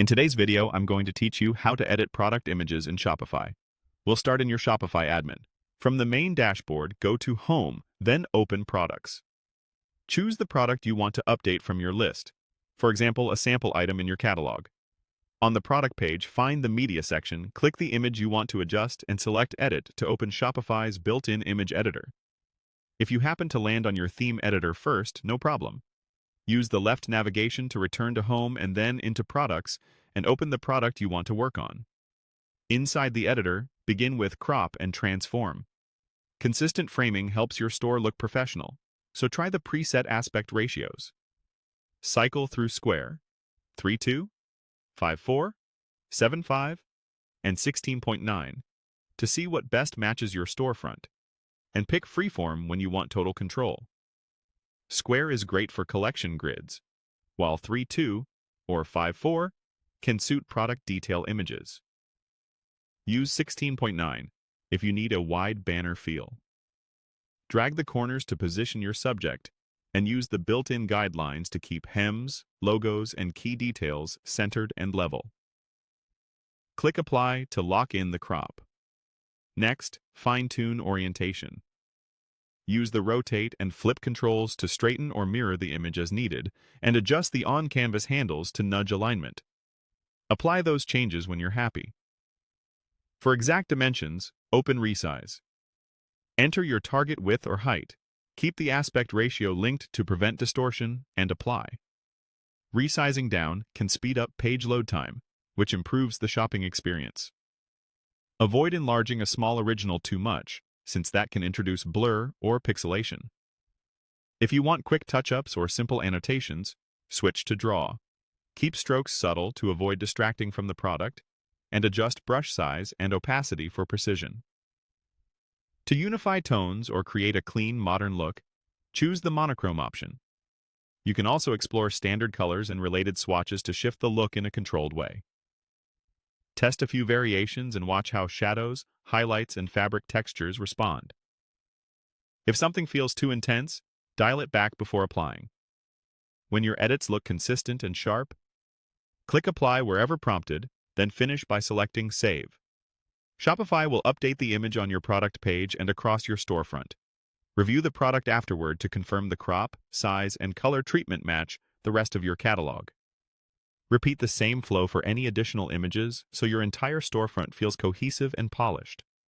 In today's video, I'm going to teach you how to edit product images in Shopify. We'll start in your Shopify admin. From the main dashboard, go to Home, then Open Products. Choose the product you want to update from your list, for example, a sample item in your catalog. On the product page, find the Media section, click the image you want to adjust, and select Edit to open Shopify's built-in image editor. If you happen to land on your theme editor first, no problem. Use the left navigation to return to Home and then into Products and open the product you want to work on. Inside the editor, begin with Crop and Transform. Consistent framing helps your store look professional, so try the preset aspect ratios. Cycle through Square, 3:2, 5:4, 7:5, and 16:9 to see what best matches your storefront, and pick Freeform when you want total control. Square is great for collection grids, while 3:2 or 5:4 can suit product detail images. Use 16:9 if you need a wide banner feel. Drag the corners to position your subject, and use the built-in guidelines to keep hems, logos, and key details centered and level. Click Apply to lock in the crop. Next, fine-tune orientation. Use the rotate and flip controls to straighten or mirror the image as needed, and adjust the on-canvas handles to nudge alignment. Apply those changes when you're happy. For exact dimensions, open Resize. Enter your target width or height. Keep the aspect ratio linked to prevent distortion, and apply. Resizing down can speed up page load time, which improves the shopping experience. Avoid enlarging a small original too much, since that can introduce blur or pixelation. If you want quick touch-ups or simple annotations, switch to Draw. Keep strokes subtle to avoid distracting from the product, and adjust brush size and opacity for precision. To unify tones or create a clean, modern look, choose the Monochrome option. You can also explore standard colors and related swatches to shift the look in a controlled way. Test a few variations and watch how shadows, highlights, and fabric textures respond. If something feels too intense, dial it back before applying. When your edits look consistent and sharp, click Apply wherever prompted, then finish by selecting Save. Shopify will update the image on your product page and across your storefront. Review the product afterward to confirm the crop, size, and color treatment match the rest of your catalog. Repeat the same flow for any additional images so your entire storefront feels cohesive and polished.